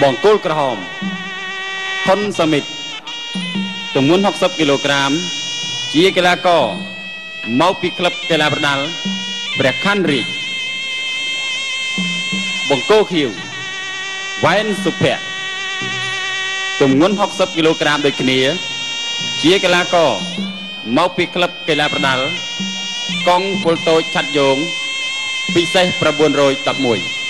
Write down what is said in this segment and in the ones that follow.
បងគោលក្រហមខុនសមិទ្ធទម្ងន់60គីឡូក្រាមជាកីឡាករមកពីក្លឹបកីឡាប្រដាល់ព្រះខ័នរាជបង្គោលខៀវវ៉ែនសុភ័ក្រទម្ងន់60គីឡូក្រាមដូចគ្នាជាកីឡាករមកពីក្លឹបកីឡាប្រដាល់កងពលតូចឆាត់យោងពិសេស911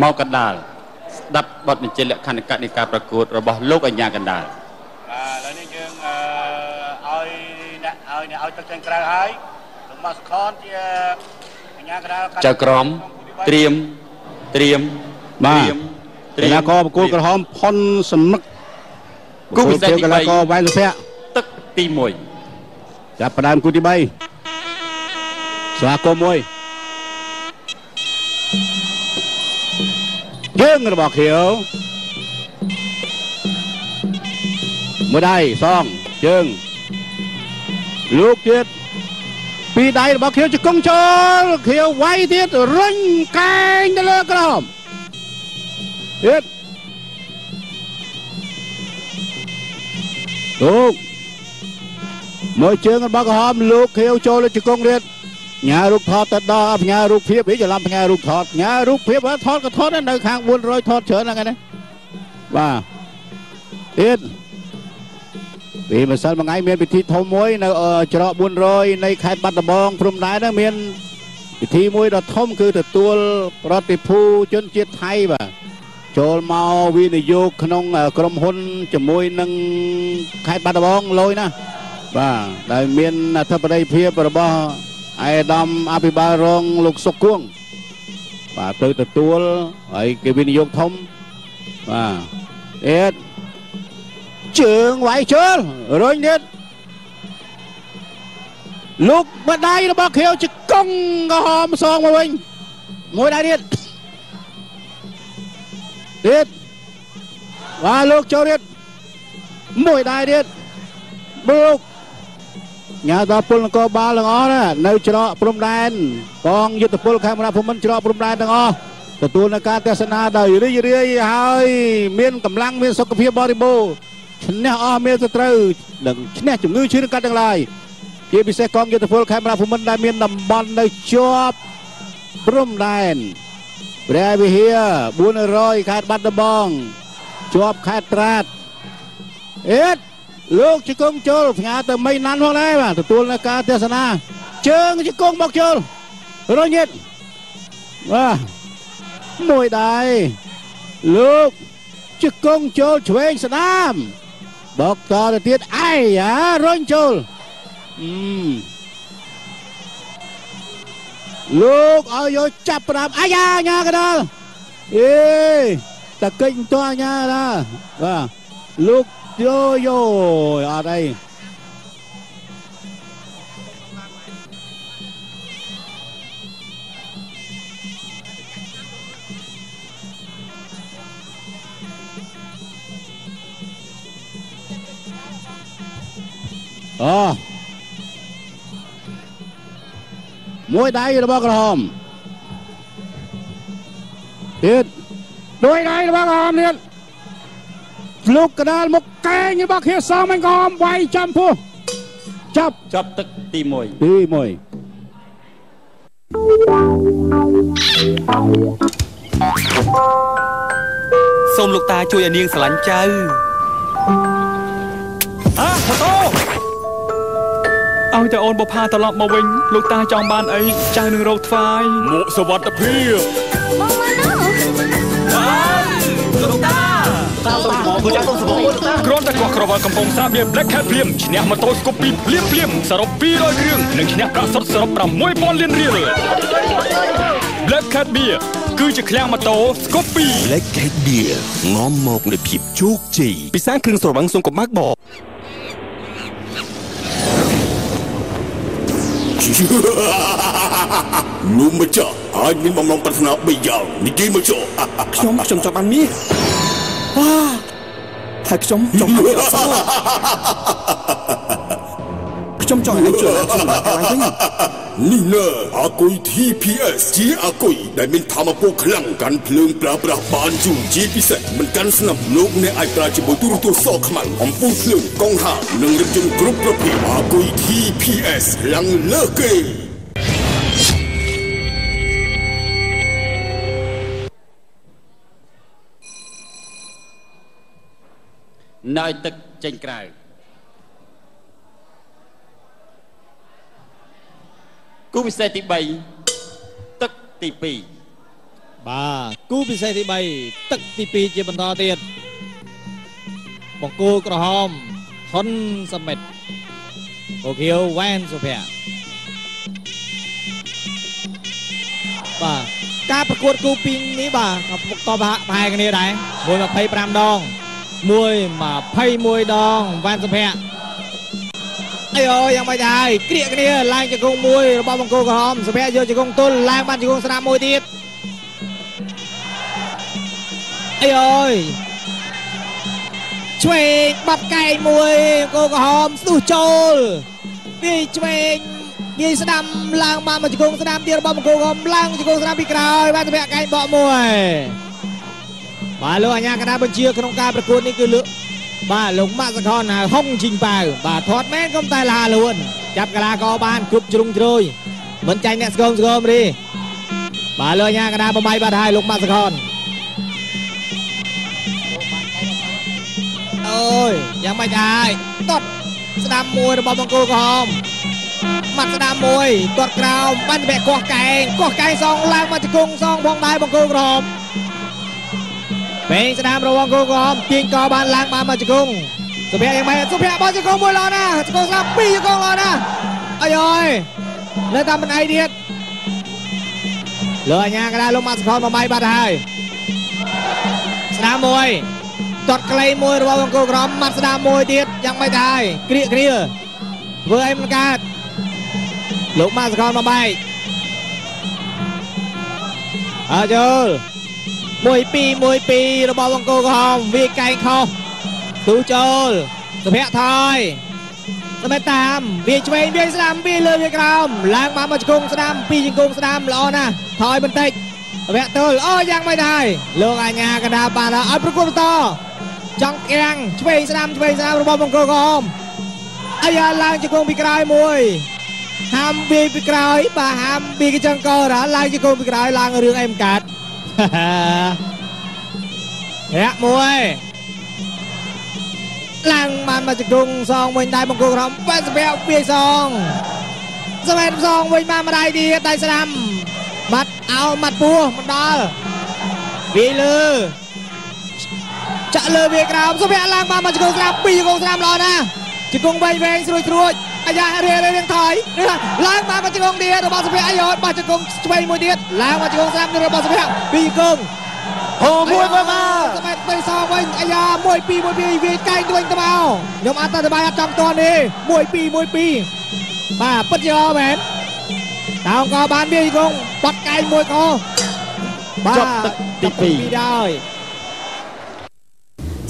មកកណ្ដាលស្ដាប់បទបញ្ជាលក្ខណៈនៃការប្រកួតរបស់លោកអញ្ញាកណ្ដាលឥឡូវនេះយើងឲ្យទឹកចេញក្រៅហើយលោកមកសខនជាអញ្ញាកណ្ដាលចៅក្រមត្រៀមបាទកីឡាករប្រកួតក្រហមផុនសមិទ្ធគូពិសេសកីឡាករវ៉ែនសុភ័ក្រទឹកទី1ចាប់ផ្ដើមគូទី3ស្វាគមន៍មួយយើងរបស់ខៀវមួយដៃសងជើងលោកទៀតពីដៃរបស់ខៀវជង្គង់ចូលខៀវវាយទៀតរុញកែងទៅលើក្រោមទៀតលោកមើលជើងរបស់ក្រហមលោកខៀវចូលលើជង្គង់ទៀតញ៉ារូបថតទៅដល់ផ្ញើរូបភាពវិញច្រឡំផ្ញើរូបថតញ៉ារូបភាពថតក៏ថតនៅខាង400ថតច្រើនហ្នឹងឯងបាទទៀតពីម្សិលមួយថ្ងៃមានពិធីធំមួយនៅច្រក400នៃខេត្តបាត់ដំបងព្រំដែនហ្នឹងមានពិធីមួយដ៏ធំគឺទទួលប្រតិភូជនជាតិថៃបាទចូលមកវិនិយោគក្នុងក្រុមហ៊ុនជាមួយនឹងខេត្តបាត់ដំបងលយណាបាទដែលមានអធិបតីភាពរបស់អាយដាមអភិបាលរងលោកសុកគួងបាទទៅទទួលហើយគេវិនិយោគធំបាទអេតជើងវាយជើងរុញទៀតលោកបដៃរបស់ខៀវជង្គង់ក្រហមសងមកវិញមួយដៃទៀតបាទលោកចូលទៀតមួយដៃទៀតលោកញ៉ាដល់ពលនគរបាលទាំងអស់ណានៅច្រកព្រំដែនកងយុទ្ធពលខេមរៈភូមិន្ទច្រកព្រំដែនទាំងអស់ទទួលនៅការទស្សនាដោយរីករាយហើយមានកម្លាំងមានសុខភាពបរិបូរណ៍ឈ្នះអស់មានសត្រូវនិងឈ្នះជំងឺឈឺនឹងកាត់ទាំងឡាយជាពិសេសកងយុទ្ធពលខេមរៈភូមិន្ទដែលមានតំបន់នៅជាប់ព្រំដែនព្រះវិហារ400ខេត្តបាត់ដំបងជាប់ខេត្តត្រាតអេតលោកជង្គង់ចូលផ្ញើទៅមីណាន់ផងដែរបាទទទួលនៅការទស្សនាជើងជង្គង់មកចូលរុញទៀតបាទមួយដៃលោកជង្គង់ចូលឆ្វេងស្ដាមបោកតទៅទៀតអាយ៉ារុញចូលលោកឲ្យយកចាប់ផ្ដើមអាយ៉ាញ៉ាកដាលអេតកិច្ចតញ៉ាណាបាទលោកយោអត់អីមួយដៃរបស់ក្រហមទៀតមួយដៃរបស់ក្រហមទៀតលោកកដាលមកកែងរបស់ខៀវសងមិនក្រហមវាយចំពោះចាប់ទឹកទី1សូមលោកតាជួយឲ្យនាងស្រឡាញ់ចៅ ឲ្យតែអូនបុផាត្រឡប់មកវិញលោកតាចង់បានអីចៅនឹងរកថ្វាយមួកសុវត្ថិភាពមកមកណោលោកតាគ្រាន់តែកោះក្រវល់កំពុងស្រាបៀ Black Cat ភ្លាមឈ្នះម៉ូតូស្គូពីភ្លាមសរុប200គ្រឿងនិងឈ្នះប្រាក់សុទ្ធសរុប 6000 លានរៀល Black Cat Beer គឺជាឃ្លាំងម៉ូតូស្គូពី Black Cat Beer នាំមកនូវភាពជោគជ័យពិសាគ្រឿងស្រវឹងសុំកំបាក់បោលោកម្ចាស់អាចមានបំណងប្រាថ្នា3យ៉ាងនិយាយមកចុះខ្ញុំចង់បានមាសហើយខ្ញុំចង់បានអសខ្ញុំចង់ឲ្យជួយខ្ញុំឡើងវិញនេះណាអាគុយ TPS ជាអាគុយដែលមានធម្មពលខ្លាំងកាន់ភ្លើងប្រើប្រាស់បានយូរជាពិសេសមិនកាន់ស្នាប់លោកអ្នកអាចប្រើជាមួយទូរទស្សន៍សខ្មៅអំពូលភ្លើងកង់ហានិងរថយន្តគ្រប់ប្រភេទអាគុយ TPS ខ្លាំងលើសគេណើទឹកចេញក្រៅគូពិសេសទី3ទឹកទី2បាទគូពិសេសទី3ទឹកទី2ជាបន្តទៀតបង្គោលក្រហមហ៊ុនសមិទ្ធអូខៀវវ៉ែនសុភ័ក្របាទការប្រកួតគូពីរនេះបាទក៏ប្រហែលគ្នាដែរ125ដង121ដងវ៉ែនសុភ័ក្រអាយយ៉ាងមិនដែរគ្រាកគ្នាឡើងជង្គង់មួយរបស់បង្គោលក្រហមសុភ័ក្រយកជង្គង់ទល់ឡើងបានជង្គង់ស្នាមមួយទៀតអាយឆ្វេងបាត់កែងមួយបង្គោលក្រហមស្ទុះចូលវាឆ្វេងវាស្ដាំឡើងបានមកជង្គង់ស្នាមទៀតរបស់បង្គោលក្រហមឡើងជង្គង់ស្នាមពីក្រោយបានសុភ័ក្រកែងបកមួយបាទលោកអាជ្ញាកណ្ដាលបញ្ជាក្នុងការប្រកួតនេះគឺលោកបាទលោកម៉ាក់សខនហុងជីងប៉ាវបាទធាត់មែនក៏តែលះលួនចាប់កីឡាករបានគ្រប់ជ្រុងជ្រោយមិនចាញ់អ្នកស្គមទេបាទលោកអាជ្ញាកណ្ដាលបំបីបាត់ហើយលោកម៉ាក់សខនអូយយ៉ាងម៉េចហើយទាត់ស្ដាំមួយរបស់បង្គោលក្រហមម៉ាត់ស្ដាំមួយទាត់ក្រោមបានបែកកោះកែងសងឡើងមកជង្គង់សងផងដែរបង្គោលក្រហមពេងស្ដាំរវងគោក្រហមទាញកបានឡើងបានមកជង្គង់សុភ័ក្រយ៉ាងម៉េចសុភ័ក្របោះជង្គង់មួយល្អណាស់ជង្គង់ស្ដាំ2ជង្គង់ល្អណាស់អាយនៅតាមបណ្ដៃទៀតលើអាញាកណ្ដាលលោកម៉ាក់សខនបំបីបាត់ហើយស្ដាំមួយទាត់ក្លេមួយរបស់បង្គោលក្រហមម៉ាត់ស្ដាំមួយទៀតយ៉ាងម៉េចដែរគ្រាកគ្រាធ្វើអីមិនកើតលោកម៉ាក់សខនបំបីអើយល់1-2របស់បង្គោលក្រហមវាកែងខុសទូចូលសុភ័ក្រថយសម្រាប់តាមវាឆ្វេងវាស្ដាំវាលើវាក្រោមឡើងបានមកជង្គង់ស្ដាំ2ជង្គង់ស្ដាំល្អណាស់ថយបន្តិចសុភ័ក្រទល់អូយ៉ាងម៉េចដែរលោកអាញាកណ្ដាលបានឲ្យប្រកួតបន្តចង់កាំងឆ្វេងស្ដាំរបស់បង្គោលក្រហមអាយ៉ាឡើងជង្គង់ពីក្រោយមួយហាមវាពីក្រោយបាទហាមវាកញ្ចឹងកឡើងជង្គង់ពីក្រោយឡើងរឿងអីមិនកើតរាក់មួយឡើងបានមកជង្គង់សងវិញដៃបង្គោលក្រហមបែបសម្រាប់វាសងវិញបានម្ដាយទៀតដៃស្ដាំបាត់អោម៉ាត់ពោះមិនដល់វាលើចាក់លើវាក្រោមសុភ័ក្រឡើងបានមកជង្គង់ស្ដាំ2ជង្គង់ស្ដាំល្អណាស់ជង្គង់វែងស្រួចអាយ៉ារៀងថយឡើងបានមកជង្គង់ទៀតរបស់សុភ័ក្រអាយបោះជង្គង់ឆ្វេងមួយទៀតឡើងមកជង្គង់ស្ដាំរបស់សុភ័ក្រ2ជង្គង់មួយមកសម្រាប់ទៅសងវិញអាយ៉ា1-2វាកែងវិញទៅមកខ្ញុំអត់ទៅបាយអត់ចង់តនេះ1-2បាទពិតជាល្អមែនតើអង្គបានវាជង្គង់បាត់កែងមួយក៏បាទទឹកទី2ដែរ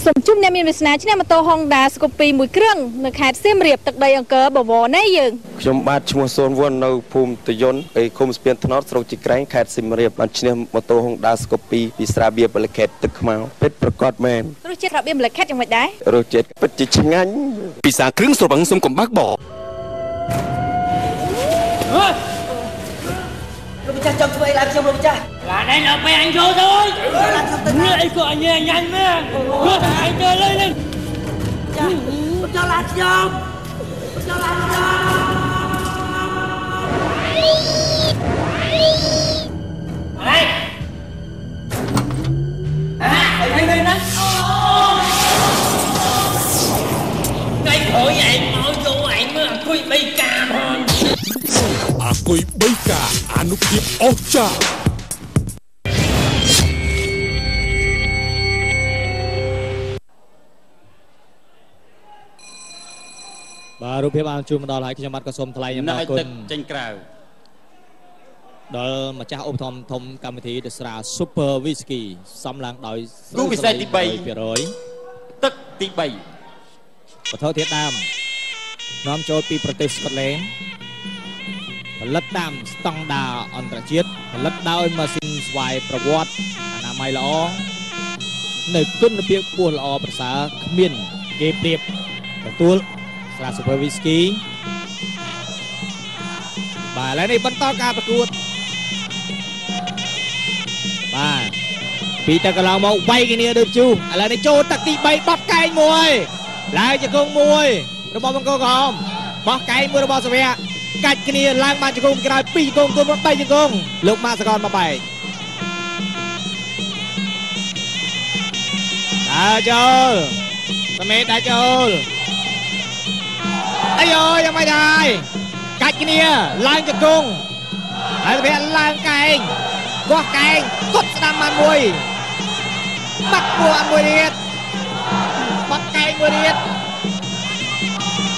សូមជូនអ្នកមានវាសនាឈ្នះម៉ូតូ Honda Scoopy មួយគ្រឿងនៅខេត្តសៀមរាបទឹកដីអង្គរបវរនេះយើងខ្ញុំបាទឈ្មោះសូនវ័ននៅភូមិតយន្តឯឃុំស្ពានថ្នោតស្រុកជីក្រែងខេត្តសៀមរាបបានឈ្នះម៉ូតូ Honda Scoopy ពីស្រាបៀរបលិខេតទឹកខ្មៅពិតប្រកបមែនរសជាតិរបៀបបលិខេតយ៉ាងម៉េចដែររសជាតិពិតជាឆ្ងាញ់ពិសាគ្រឿងស្រវឹងសុំកំបាក់បោលោកម្ចាស់ចង់ធ្វើអីឡើងខ្ញុំលោកម្ចាស់ឡានឯងនៅពេលអញចូលទៅនេះអីក៏អញញ៉ាញ់មែនអញទៅលើនេះចាចង់ឡានខ្ញុំ គុយ3កាអនុភាពអស្ចារ្យបាទរូបភាពបានជួបមកដល់ហើយខ្ញុំបាទក៏សូមថ្លែងអំណរគុណចេញក្រៅដល់ម្ចាស់ឧបត្ថម្ភធំកម្មវិធីដស្រា Super Whisky សំឡើងដោយគូពិសេសទី3ទឹកទី3វត្ថុធាតុដើមនាំចូលពីប្រទេសស្កុតឡែនផលិតតាមស្តង់ដារអន្តរជាតិផលិតដោយម៉ាស៊ីនស្វ័យប្រវត្តិអនាម័យល្អនៅគុណភាពខ្ពស់ល្អប្រសើរគ្មានគេប្រៀបទទួលស្រា Super Whisky បាទឥឡូវនេះបន្តការប្រកួតបាទពីទឹកកន្លងមកវាយគ្នាដូចជូឥឡូវនេះចូលទឹកទី3បត់កែងមួយឡើងជង្គង់មួយរបស់បង្គោលក្រហមបោះកែងមួយរបស់សវៈកាច់គ្នាឡើងបានជង្គង់ក្រោយ2ជង្គង់ទល់3ជង្គង់លោកម៉ាសកលមកបែកដើរចូលសមេតដើរចូលអាយយ៉ាងមិនដែរកាច់គ្នាឡើងជង្គង់ហើយសវៈឡើងកែងកោះកែងកត់ស្ដាំបានមួយបាត់ពួរមួយទៀតបាត់កែងមួយទៀត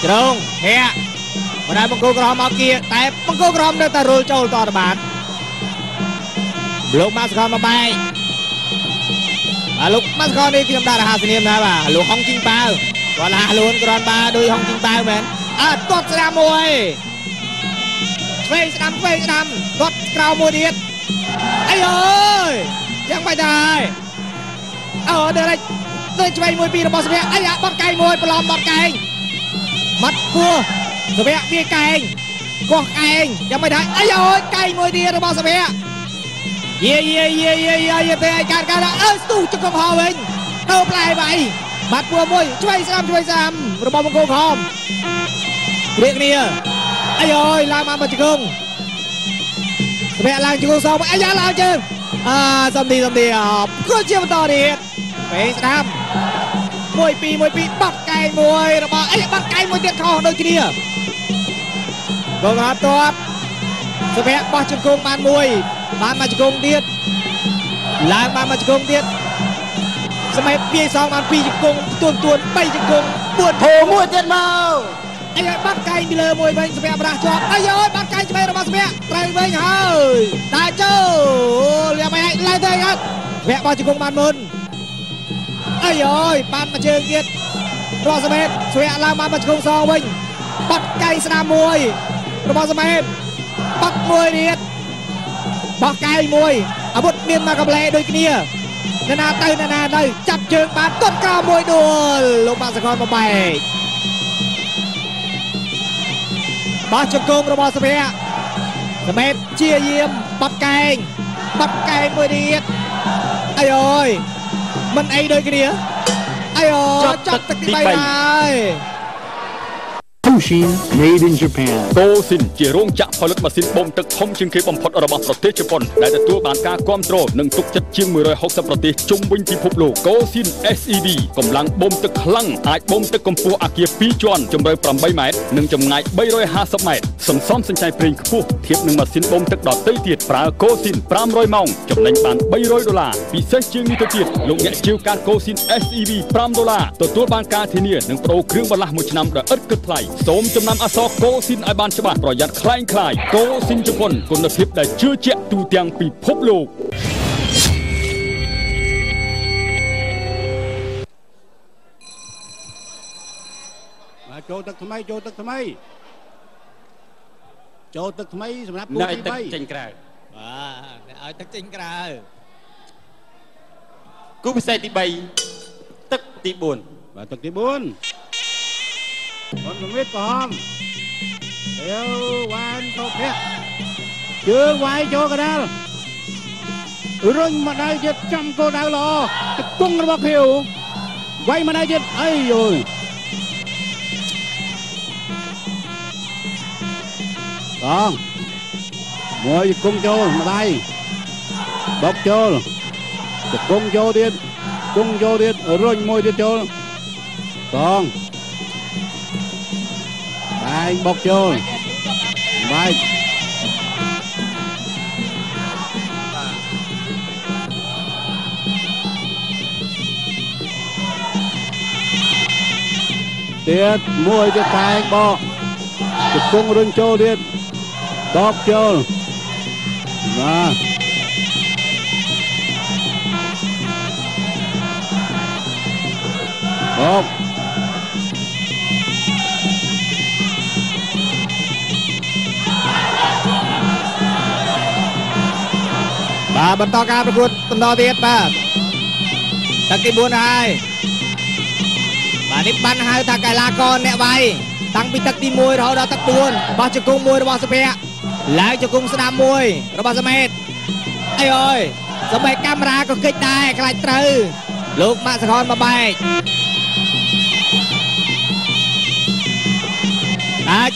ជ្រងធាក់មិនដែលបង្គោលក្រហមមកគៀតែបង្គោលក្រហមនៅតែរុលចូលតទៅបានលោកម៉ាសកលមកបែកលោកម៉ាសកលនេះខ្ញុំដាក់រហ័សនាមណាបាទលោកហុងជីងប៉ាវគាត់លះលួនក្រាន់បាដោយហុងជីងប៉ាវមែនទាត់ស្ដាំមួយឆ្វេងស្ដាំទាត់ក្រៅមួយទៀតអាយអើយយ៉ាងមិនដែរទៅឆ្វេងមួយពីរបស់សវៈអាយ៉ាបត់កែងមួយប្រឡំបត់កែងមាត់គោះសវៈវាកែងកោះកែងយ៉ាងមិនដែរអាយអើយកែងមួយទៀតរបស់សវៈយេទៅឲ្យការស្ទុះជង្គង់ហោវិញទៅផ្លែវៃមាត់គោះមួយឆ្វេងស្ដាំរបស់បង្គោលខំព្រៀកគ្នាអាយអើយឡើងមកជង្គង់សវៈឡើងជង្គង់សងអាយ៉ាឡើងជើងសំឌីគាត់ជាបន្តទៀតពេលស្ដាំ1-2បាត់កែងមួយរបស់បាត់កែងមួយទៀតខុសដូចគ្នាកងអត់ទាត់សវៈបោះជង្គង់បានមួយបានមកជង្គង់ទៀតឡើងបានមកជង្គង់ទៀតសម័យពីសងបាន2ជង្គង់ទួន3ជង្គង់4ធោមួយទៀតមកបាត់កែងពីលើមួយវិញសវៈប្រាស់ជាប់បាត់កែងឆ្វេងរបស់សវៈត្រូវវិញហើយតែចូលយ៉ាងម៉េចឡើងទៅអត់សវៈបោះជង្គង់បានមុនបានមកជើងទៀតរស់សមេតស្វែកឡើងបានមកជង្គង់សងវិញបាត់កែងស្ដាំមួយរបស់សមេតបាត់មួយទៀតបោះកែងមួយអាវុធមានមកកំឡេដូចគ្នាអ្នកណាទៅចាប់ជើងបានទាត់ក្រោមមួយដួលលោកបាសកលមកបែកបោះជង្គង់របស់សមេតសមេតជាយាមបាត់កែងមួយទៀតមិនអីដូចគ្នាចាប់ទឹកទី3ហើយ Toshin made in Japan តូស៊ីនជារោងចក្រផលិតម៉ាស៊ីនបូមទឹកធំជាងគេបំផុតរបស់ប្រទេសជប៉ុនដែលទទួលបានការគាំទ្រនិងទុកចិត្តជាង160ប្រទេសជុំវិញពិភពលោកតូស៊ីន SED កម្លាំងបូមទឹកខ្លាំងអាចបូមទឹកកម្ពស់អគារ2ជាន់ជម្រៅ8ម៉ែត្រនិងចម្ងាយ350ម៉ែត្រសន្សំសំចៃប្រេងខ្ពស់ធៀបនឹងម៉ាស៊ីនបូមទឹកដទៃទៀតប្រើកូស៊ីន500ម៉ោងចំណេញបាន$300ពិសេសជាងនេះទៅទៀតលោកអ្នកជាវកាតកូស៊ីន SED $5ទទួលបានការធានានិងប្រូគ្រឿងបន្លាស់1ឆ្នាំដែលឥតគិតថ្លៃសូមចំណាំអក្សរកូស៊ីនឲ្យបានច្បាស់ប្រយ័ត្នខ្លែងខ្លាយកូស៊ីនជប៉ុនគុណភាពដែលជឿជាក់ទូទាំងពិភពលោកចូលទឹកថ្មីសម្រាប់គូទី3ចេញក្រៅបាទឲ្យទឹកចេញក្រៅគូពិសេសទី3ទឹកទី4បាទទឹកទី4បងសមិទ្ធក្រហមវ៉ានថោភៈជើងវាយចូលកណ្ដាលរុញមកដៃទៀតចំគោលដៅល្អទឹកគង់របស់ខៀវវាយមកដៃទៀតអីយយបងមួយគង់ចូលមកដៃបោកចូលទឹកគង់ចូលទៀតរុញមួយទៀតចូលបងបែងបុកចូលបែង ទៀតមួយទៀតកែងបកជង្គង់រុញចូលទៀតបកចូលបាទបកបាទបន្តការប្រកួតបន្តទៀតបាទទឹកទី4ហើយបាទនេះបានហៅថាកីឡាករអ្នកវាយតាំងពីទឹកទី1រហូតដល់ទឹក4បោះជង្គង់មួយរបស់សុភ័ក្រឡើងជង្គង់ស្ដាំមួយរបស់សមេតអីអើយសមេតកាមេរ៉ាក៏គិតដែរខ្លាចត្រូវលោកម៉ាក់សខនបបែក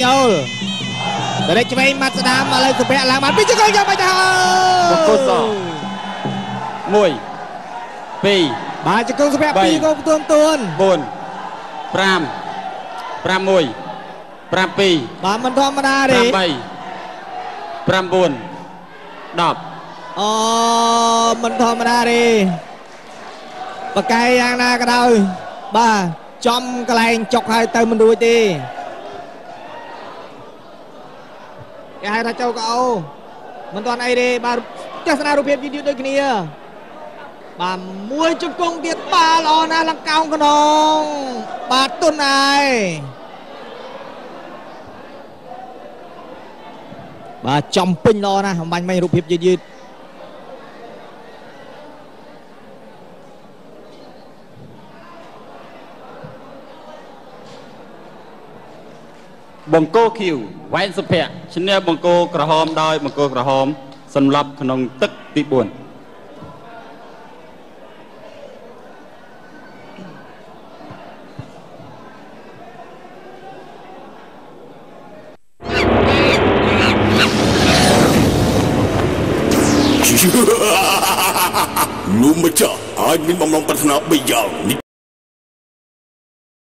ចូលតែលេចឆ្វេងម៉ាត់ស្ដាំឥឡូវសុភ័ក្រឡើងបានពីជង្គង់យកមកទៅបកគូស1 2បាទជង្គង់សុភ័ក្រ2គោផ្ទួន4 5 6 7 បាទមិនធម្មតាទេ8 9 10អូមិនធម្មតាទេបកែយ៉ាងណាក៏ដោយបាទចំកន្លែងចុកហើយទៅមិនរួចទេគេហៅថាចូលកោមិនទាន់អីទេបាទទស្សនារូបភាពយឺតៗដូចគ្នាបាទមួយជង្គង់ទៀតបាទល្អណាស់លង្កោងខ្នងបាទទុនហើយបាទចំពេញល្អណាស់អំបញ្ញមិញរូបភាពយឺតបង្គោលឃីវវ៉ែនសុភ័ក្រឈ្នះបង្គោលក្រហមដោយបង្គោលក្រហមសន្លប់ក្នុងទឹកទី4លោកម្ចាស់អាចមានបំណងប្រាថ្នា3យ៉ាង